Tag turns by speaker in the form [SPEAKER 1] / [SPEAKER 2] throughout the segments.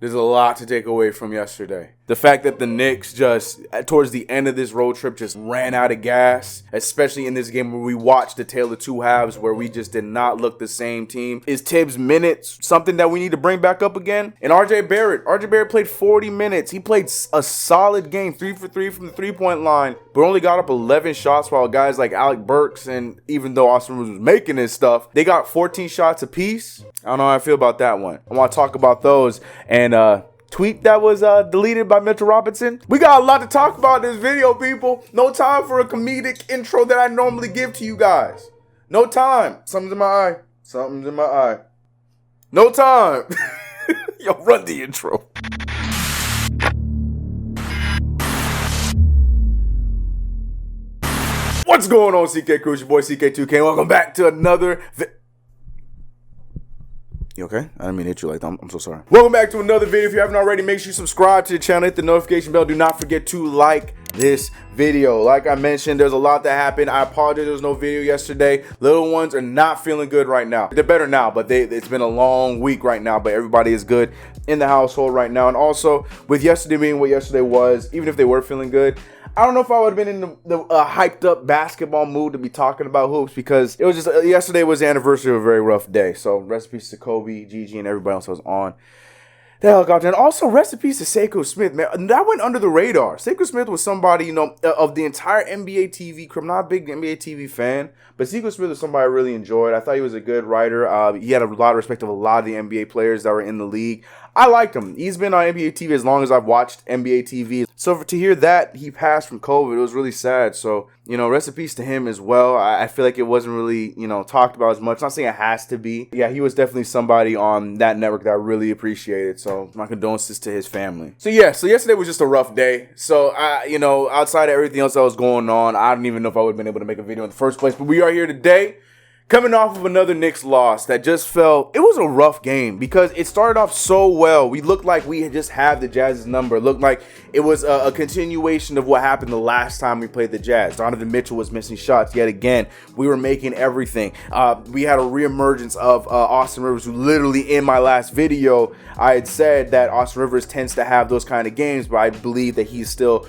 [SPEAKER 1] There's a lot to take away from yesterday. The fact that the Knicks just, towards the end of this road trip, just ran out of gas, especially in this game where we watched the tale of two halves where we just did not look the same team. Is Tibbs' minutes something that we need to bring back up again? And RJ Barrett played 40 minutes. He played a solid game, 3 for 3 from the three-point line, but only got up 11 shots, while guys like Alec Burks, and even though Austin Rivers was making his stuff, they got 14 shots apiece. I don't know how I feel about that one. I want to talk about those and tweet that was deleted by Mitchell Robinson. We got a lot to talk about in this video, people. No time for a comedic intro that I normally give to you guys. No time. Something's in my eye. Something's in my eye. No time. Yo, run the intro. What's going on, CK Crew? It's your boy CK2K. Welcome back to another You okay? I didn't mean to hit you like that. I'm so sorry. Welcome back to another video. If you haven't already, make sure you subscribe to the channel, hit the notification bell. Do not forget to like this video. Like I mentioned, there's a lot that happened. I apologize there was no video yesterday. Little ones are not feeling good right now. They're better now, but it's been a long week right now, but everybody is good in the household right now. And also, with yesterday being what yesterday was, even if they were feeling good, I don't know if I would have been in the hyped up basketball mood to be talking about hoops, because it was just yesterday was the anniversary of a very rough day. So rest in peace to Kobe, Gigi, and everybody else that was on the helicopter. And also rest in peace to Sekou Smith, man. That went under the radar. Sekou Smith was somebody, you know, of the entire NBA TV crew. I'm not a big NBA TV fan, but Sekou Smith was somebody I really enjoyed. I thought he was a good writer. He had a lot of respect of a lot of the NBA players that were in the league. I liked him. He's been on NBA TV as long as I've watched NBA TV. So to hear that he passed from COVID, it was really sad. So, you know, rest in peace to him as well. I feel like it wasn't really, you know, talked about as much. Not saying it has to be. Yeah, he was definitely somebody on that network that I really appreciated. So my condolences to his family. So yeah, so yesterday was just a rough day. So you know, outside of everything else that was going on, I don't even know if I would have been able to make a video in the first place. But we are here today, coming off of another Knicks loss that just felt, it was a rough game because it started off so well. We looked like we had just had the Jazz's number. It looked like it was a continuation of what happened the last time we played the Jazz. Donovan Mitchell was missing shots yet again. We were making everything. We had a reemergence of Austin Rivers, who literally in my last video, I had said that Austin Rivers tends to have those kind of games, but I believe that he's still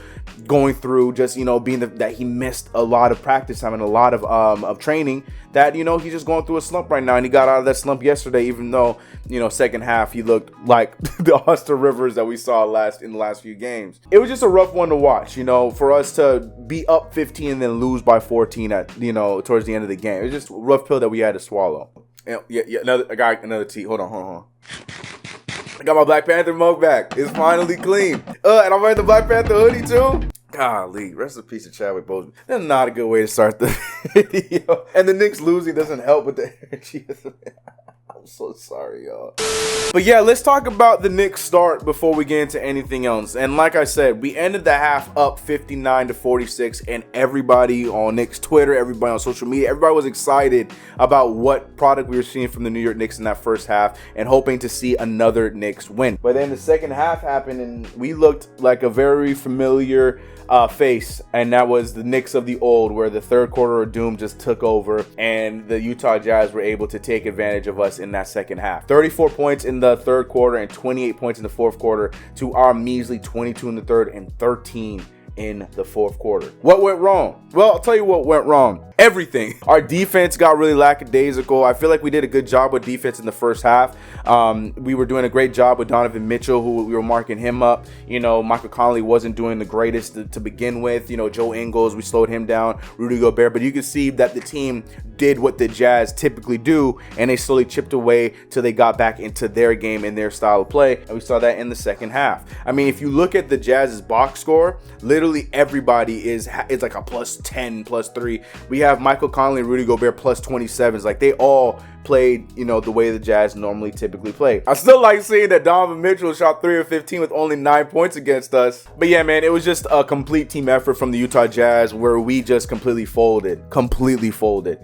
[SPEAKER 1] going through just, you know, being that he missed a lot of practice time and a lot of training, that, you know, he's just going through a slump right now, and he got out of that slump yesterday, even though, you know, second half he looked like the Austin Rivers that we saw in the last few games. It was just a rough one to watch, you know, for us to be up 15 and then lose by 14 at, you know, towards the end of the game. It was just a rough pill that we had to swallow. Yeah, another tea. Hold on. I got my Black Panther mug back. It's finally clean. And I'm wearing the Black Panther hoodie too. Golly, rest in peace to Chadwick Boseman. That's not a good way to start the video. And the Knicks losing doesn't help with the energy. I'm so sorry, y'all. But yeah, let's talk about the Knicks start before we get into anything else. And like I said, we ended the half up 59-46, and everybody on Knicks Twitter, everybody on social media, everybody was excited about what product we were seeing from the New York Knicks in that first half and hoping to see another Knicks win. But then the second half happened, and we looked like a very familiar face, and that was the Knicks of the old, where the third quarter of doom just took over and the Utah Jazz were able to take advantage of us in that second half. 34 points in the third quarter and 28 points in the fourth quarter to our measly 22 in the third and 13 in the fourth quarter. What went wrong? Well, I'll tell you what went wrong. Everything. Our defense got really lackadaisical. I feel like we did a good job with defense in the first half. We were doing a great job with Donovan Mitchell, who we were marking him up. You know, Michael Conley wasn't doing the greatest to begin with. You know, Joe Ingles, we slowed him down. Rudy Gobert. But you can see that the team did what the Jazz typically do, and they slowly chipped away till they got back into their game and their style of play. And we saw that in the second half. I mean, if you look at the Jazz's box score, literally everybody is like a plus 10, plus 3. We have Michael Conley and Rudy Gobert plus 27s. Like, they all played, you know, the way the Jazz normally typically play. I still like seeing that Donovan Mitchell shot 3 of 15 with only 9 points against us. But yeah, man, it was just a complete team effort from the Utah Jazz, where we just completely folded.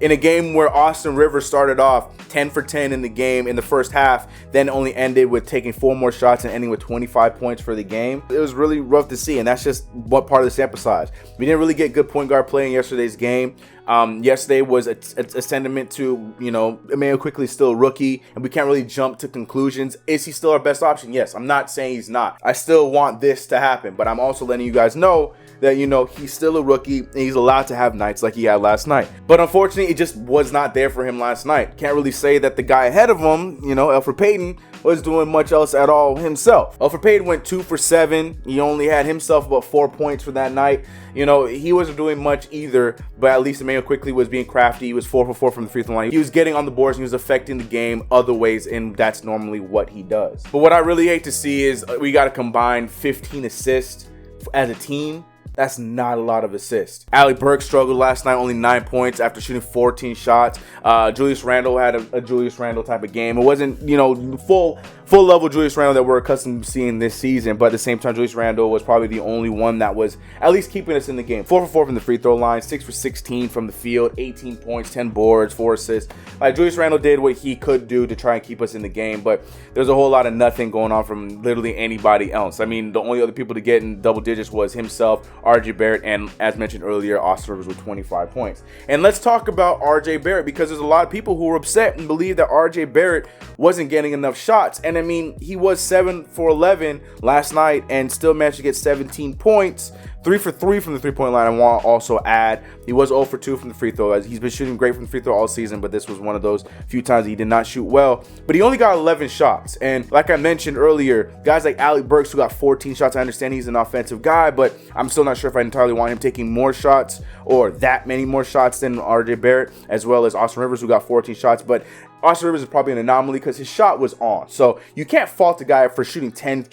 [SPEAKER 1] In a game where Austin Rivers started off 10 for 10 in the game in the first half, then only ended with taking 4 more shots and ending with 25 points for the game. It was really rough to see, and that's just what part of the sample size. We didn't really get good point guard play in yesterday's game. Yesterday was a sentiment to, you know, I mean, Mayo quickly is still a rookie and we can't really jump to conclusions. Is he still our best option? Yes. I'm not saying he's not. I still want this to happen, but I'm also letting you guys know that, you know, he's still a rookie and he's allowed to have nights like he had last night. But unfortunately, it just was not there for him last night. Can't really say that the guy ahead of him, you know, Elfrid Payton, was doing much else at all himself. Elfrid Payton went 2 for 7. He only had himself about 4 points for that night. You know, he wasn't doing much either, but at least Emmanuel quickly was being crafty. He was 4 for 4 from the free throw line. He was getting on the boards and he was affecting the game other ways, and that's normally what he does. But what I really hate to see is we got to combine 15 assists as a team. That's not a lot of assists. Alec Burks struggled last night, only 9 points after shooting 14 shots. Julius Randle had a Julius Randle type of game. It wasn't, you know, full level Julius Randle that we're accustomed to seeing this season, but at the same time, Julius Randle was probably the only one that was at least keeping us in the game. 4 for 4 from the free throw line, 6 for 16 from the field, 18 points, 10 boards, 4 assists. Like, Julius Randle did what he could do to try and keep us in the game, but there's a whole lot of nothing going on from literally anybody else. I mean, the only other people to get in double digits was himself, RJ Barrett, and as mentioned earlier, Austin Rivers with 25 points. And let's talk about RJ Barrett, because there's a lot of people who were upset and believe that RJ Barrett wasn't getting enough shots. And I mean, he was 7 for 11 last night and still managed to get 17 points. 3 for 3 from the three-point line. I want to also add, he was 0 for 2 from the free throw. He's been shooting great from the free throw all season, but this was one of those few times he did not shoot well. But he only got 11 shots. And like I mentioned earlier, guys like Alec Burks, who got 14 shots, I understand he's an offensive guy, but I'm still not sure if I entirely want him taking more shots or that many more shots than RJ Barrett, as well as Austin Rivers, who got 14 shots. But Austin Rivers is probably an anomaly because his shot was on. So you can't fault the guy for shooting 10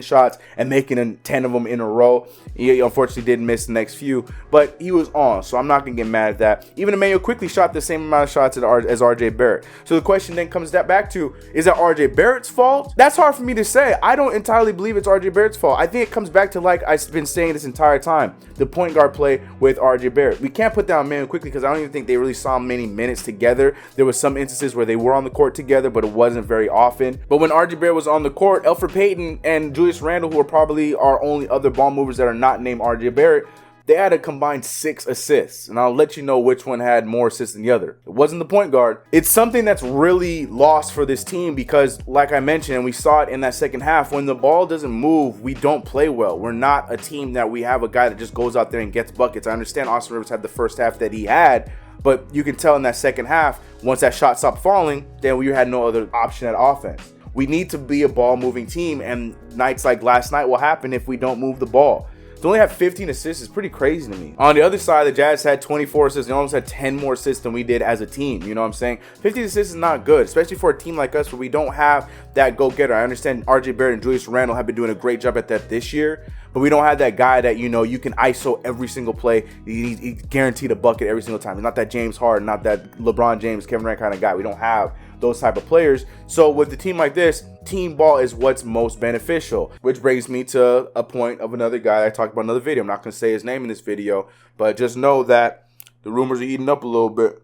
[SPEAKER 1] shots and making 10 of them in a row. He unfortunately did miss the next few, but he was on. So I'm not going to get mad at that. Even Emmanuel quickly shot the same amount of shots as RJ Barrett. So the question then comes back to, is that RJ Barrett's fault? That's hard for me to say. I don't entirely believe it's RJ Barrett's fault. I think it comes back to, like I've been saying this entire time, the point guard play with RJ Barrett. We can't put down Emmanuel quickly because I don't even think they really saw many minutes together. There was some instances where they were on the court together, but it wasn't very often. But when RJ Barrett was on the court, Elfrid Payton and Julius Randle, who are probably our only other ball movers that are not named RJ Barrett, they had a combined 6 assists. And I'll let you know which one had more assists than the other. It wasn't the point guard. It's something that's really lost for this team because, like I mentioned, and we saw it in that second half, when the ball doesn't move, we don't play well. We're not a team that we have a guy that just goes out there and gets buckets. I understand Austin Rivers had the first half that he had, but you can tell in that second half, once that shot stopped falling, then we had no other option at offense. We need to be a ball-moving team, and nights like last night will happen if we don't move the ball. To only have 15 assists is pretty crazy to me. On the other side, the Jazz had 24 assists. They almost had 10 more assists than we did as a team. You know what I'm saying? 15 assists is not good, especially for a team like us where we don't have that go-getter. I understand RJ Barrett and Julius Randle have been doing a great job at that this year, but we don't have that guy that, you know, you can ISO every single play. He's guaranteed a bucket every single time. He's not that James Harden, not that LeBron James, Kevin Durant kind of guy. We don't have those type of players. So with a team like this, team ball is what's most beneficial, which brings me to a point of another guy I talked about in another video. I'm not going to say his name in this video, but just know that the rumors are heating up a little bit.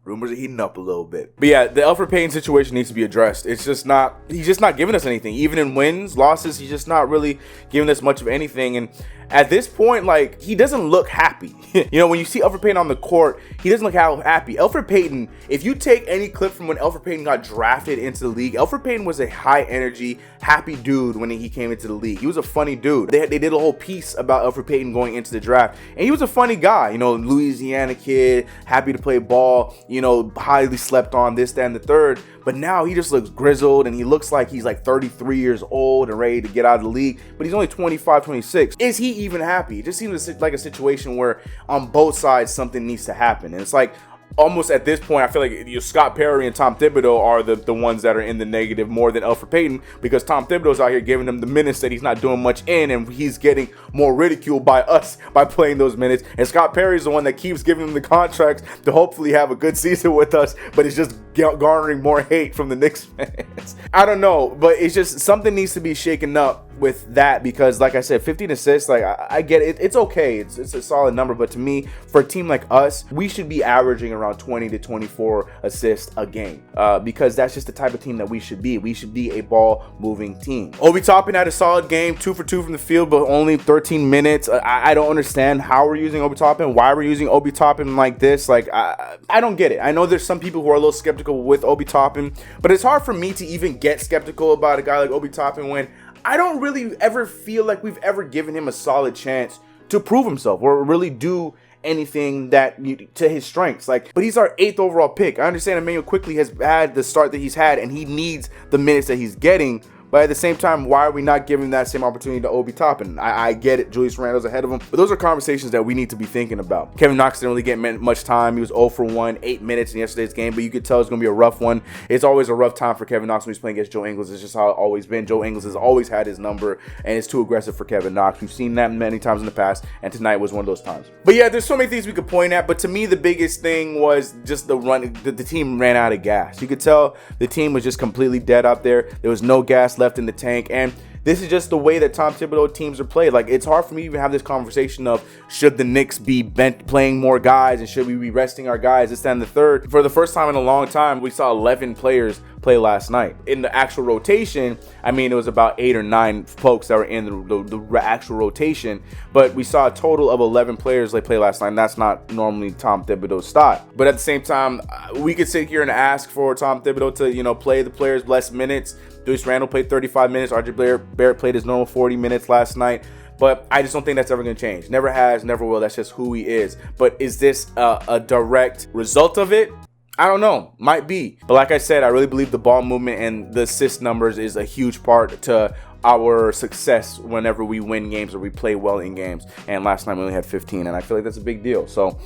[SPEAKER 1] Rumors are heating up a little bit. But yeah, the Elfrid Payton situation needs to be addressed. It's just not, he's just not giving us anything. Even in wins, losses, he's just not really giving us much of anything. And at this point, like, he doesn't look happy. You know, when you see Elfrid Payton on the court, he doesn't look happy. Elfrid Payton, if you take any clip from when Elfrid Payton got drafted into the league, Elfrid Payton was a high energy, happy dude when he came into the league. He was a funny dude. They did a whole piece about Elfrid Payton going into the draft, and he was a funny guy. You know, Louisiana kid, happy to play ball, you know, highly slept on, this, that, and the third. But now he just looks grizzled, and he looks like he's like 33 years old and ready to get out of the league, but he's only 25, 26. Is he even happy? It just seems like a situation where on both sides something needs to happen. And it's like, almost at this point, I feel like Scott Perry and Tom Thibodeau are the ones that are in the negative more than Elfrid Payton, because Tom Thibodeau's out here giving him the minutes that he's not doing much in, and he's getting more ridiculed by us by playing those minutes. And Scott Perry's the one that keeps giving him the contracts to hopefully have a good season with us, but it's just garnering more hate from the Knicks fans. I don't know, but it's just something needs to be shaken up with that, because like I said, 15 assists, like I get it, it's okay, it's a solid number, but to me, for a team like us, we should be averaging around 20 to 24 assists a game, because that's just the type of team that we should be. We should be a ball moving team. Obi Toppin had a solid game, 2 for 2 from the field, but only 13 minutes. I don't understand how we're using Obi Toppin, why we're using Obi Toppin like this. Like, I don't get it. I know there's some people who are a little skeptical with Obi Toppin, but it's hard for me to even get skeptical about a guy like Obi Toppin when I don't really ever feel like we've ever given him a solid chance to prove himself or really do anything that to his strengths. Like, but he's our 8th overall pick. I understand Emmanuel quickly has had the start that he's had and he needs the minutes that he's getting, but at the same time, why are we not giving that same opportunity to Obi Toppin? I get it, Julius Randle's ahead of him, but those are conversations that we need to be thinking about. Kevin Knox didn't really get much time. He was 0 for 1, 8 minutes in yesterday's game, but you could tell it's going to be a rough one. It's always a rough time for Kevin Knox when he's playing against Joe Ingles. It's just how it's always been. Joe Ingles has always had his number, and it's too aggressive for Kevin Knox. We've seen that many times in the past, and tonight was one of those times. But yeah, there's so many things we could point at, but to me, the biggest thing was just the run. The team ran out of gas. You could tell the team was just completely dead out there. There was no gas left in the tank, and this is just the way that Tom Thibodeau teams are played. Like, it's hard for me to even have this conversation of should the Knicks be playing more guys and should we be resting our guys, this, that, and the third. For the first time in a long time, we saw 11 players play last night. In the actual rotation, I mean, it was about 8 or 9 folks that were in the actual rotation, but we saw a total of 11 players play last night, and that's not normally Tom Thibodeau's style. But at the same time, we could sit here and ask for Tom Thibodeau to, play the players less minutes. Julius Randle played 35 minutes. RJ Barrett played his normal 40 minutes last night. But I just don't think that's ever going to change. Never has, never will. That's just who he is. But is this a direct result of it? I don't know. Might be. But like I said, I really believe the ball movement and the assist numbers is a huge part to our success whenever we win games or we play well in games. And last night we only had 15, and I feel like that's a big deal. So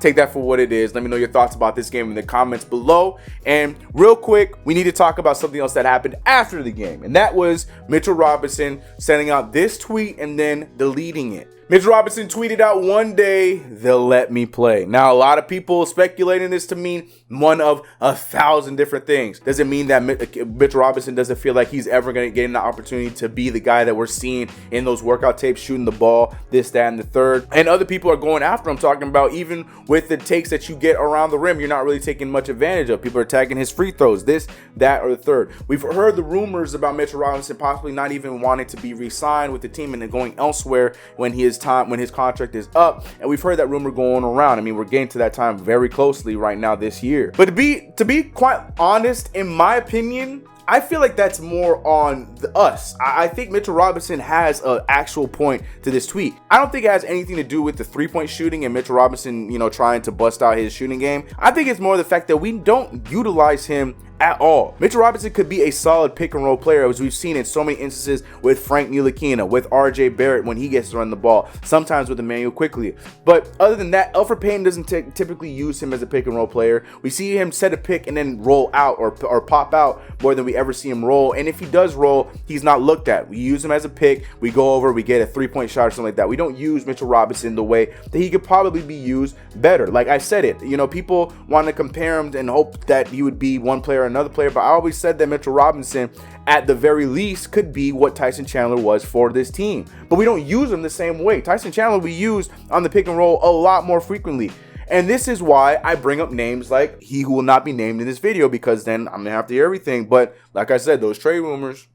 [SPEAKER 1] take that for what it is. Let me know your thoughts about this game in the comments below. And real quick, we need to talk about something else that happened after the game, and that was Mitchell Robinson sending out this tweet and then deleting it. Mitchell Robinson tweeted out, "One day they'll let me play." Now, a lot of people speculating this to mean one of 1,000 different things. Does it mean that Mitchell Robinson doesn't feel like he's ever going to get an opportunity to be the guy that we're seeing in those workout tapes, shooting the ball, this, that, and the third? And other people are going after him, talking about even with the takes that you get around the rim, you're not really taking much advantage of. People are tagging his free throws, this, that, or the third. We've heard the rumors about Mitchell Robinson possibly not even wanting to be re-signed with the team and then going elsewhere when his contract is up, and we've heard that rumor going around. I mean, we're getting to that time very closely right now this year. But to be quite honest, in my opinion, I feel like that's more on us. I think Mitchell Robinson has an actual point to this tweet. I don't think it has anything to do with the three-point shooting and Mitchell Robinson, trying to bust out his shooting game. I think it's more the fact that we don't utilize him at all. Mitchell Robinson could be a solid pick and roll player, as we've seen in so many instances with Frank Ntilikina, with RJ Barrett when he gets to run the ball, sometimes with Emmanuel quickly. But other than that, Elfrid Payton doesn't typically use him as a pick and roll player. We see him set a pick and then roll out or pop out more than we ever see him roll. And if he does roll, he's not looked at. We use him as a pick, we go over, we get a three-point shot or something like that. We don't use Mitchell Robinson the way that he could probably be used better. Like I said it, people want to compare him and hope that he would be one player or another player, but I always said that Mitchell Robinson at the very least could be what Tyson Chandler was for this team, but we don't use him the same way. Tyson Chandler we use on the pick and roll a lot more frequently, and this is why I bring up names like he who will not be named in this video, because then I'm gonna have to hear everything. But like I said, those trade rumors,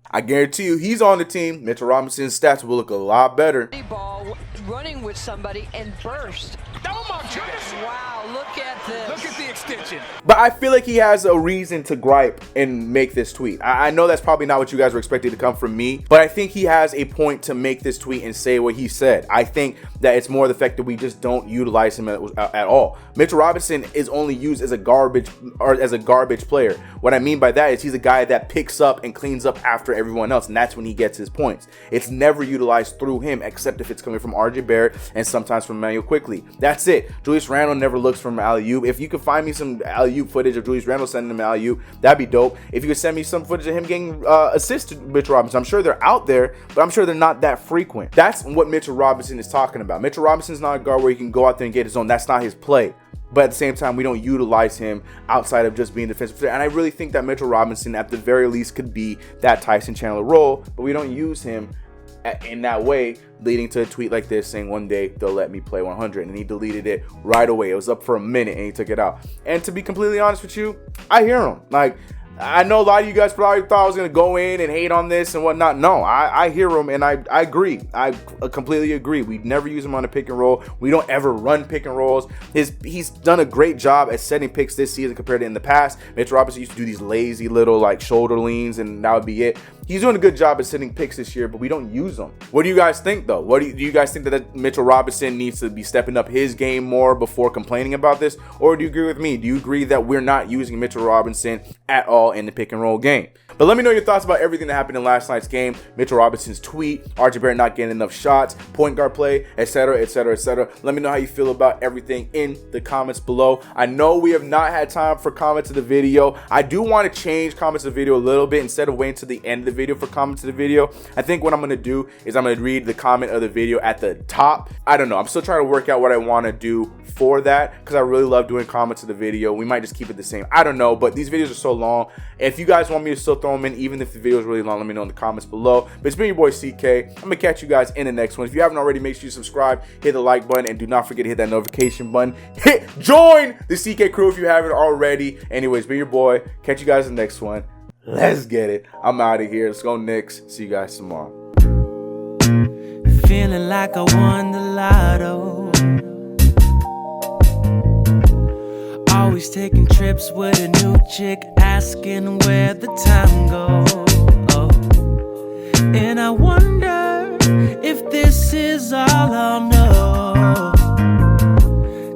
[SPEAKER 1] I guarantee you he's on the team, Mitchell Robinson's stats will look a lot better.
[SPEAKER 2] Ball running with somebody and burst. Oh my goodness! Wow, look at this. Look at the extension.
[SPEAKER 1] But I feel like he has a reason to gripe and make this tweet. I know that's probably not what you guys were expecting to come from me, but I think he has a point to make this tweet and say what he said. I think that it's more the fact that we just don't utilize him at all. Mitchell Robinson is only used as a garbage player. What I mean by that is he's a guy that picks up and cleans up after everyone else, and that's when he gets his points. It's never utilized through him, except if it's coming from RJ Barrett and sometimes from Emmanuel quickly. That's it. Julius Randle never looks from alley-oop. If you could find me some alley-oop footage of Julius Randle sending him alley-oop, that'd be dope. If you could send me some footage of him getting assists to Mitchell Robinson, I'm sure they're out there, but I'm sure they're not that frequent. That's what Mitchell Robinson is talking about. Mitchell Robinson's not a guard where he can go out there and get his own. That's not his play. But at the same time, we don't utilize him outside of just being a defensive player. And I really think that Mitchell Robinson, at the very least, could be that Tyson Chandler role, but we don't use him in that way, leading to a tweet like this saying one day they'll let me play 100, and he deleted it right away. It was up for a minute and he took it out. And to be completely honest with you, I hear him. Like, I know a lot of you guys probably thought I was going to go in and hate on this and whatnot. No, I hear him, and I agree. I completely agree. We never use him on a pick and roll. We don't ever run pick and rolls. He's done a great job at setting picks this season compared to in the past. Mitchell Robinson used to do these lazy little like shoulder leans, and that would be it. He's doing a good job at setting picks this year, but we don't use them. What do you guys think, though? Do you guys think that Mitchell Robinson needs to be stepping up his game more before complaining about this? Or do you agree with me? Do you agree that we're not using Mitchell Robinson at all in the pick and roll game? But let me know your thoughts about everything that happened in last night's game. Mitchell Robinson's tweet, RJ Barrett not getting enough shots, point guard play, etc., etc., etc. Let me know how you feel about everything in the comments below. I know we have not had time for comments of the video. I do want to change comments of the video a little bit. Instead of waiting to the end of the video for comments of the video, I think what I'm going to do is I'm going to read the comment of the video at the top. I don't know. I'm still trying to work out what I want to do for that, because I really love doing comments of the video. We might just keep it the same. I don't know, but these videos are so long. If you guys want me to still throw them in, even if the video is really long, let me know in the comments below. But it's been your boy CK. I'm going to catch you guys in the next one. If you haven't already, make sure you subscribe, hit the like button, and do not forget to hit that notification button. Join the CK crew if you haven't already. Anyways, be your boy. Catch you guys in the next one. Let's get it. I'm out of here. Let's go Knicks. See you guys tomorrow.
[SPEAKER 3] Feeling like I won the lotto. Always taking trips with a new chick, asking where the time goes. And I wonder if this is all I'll know.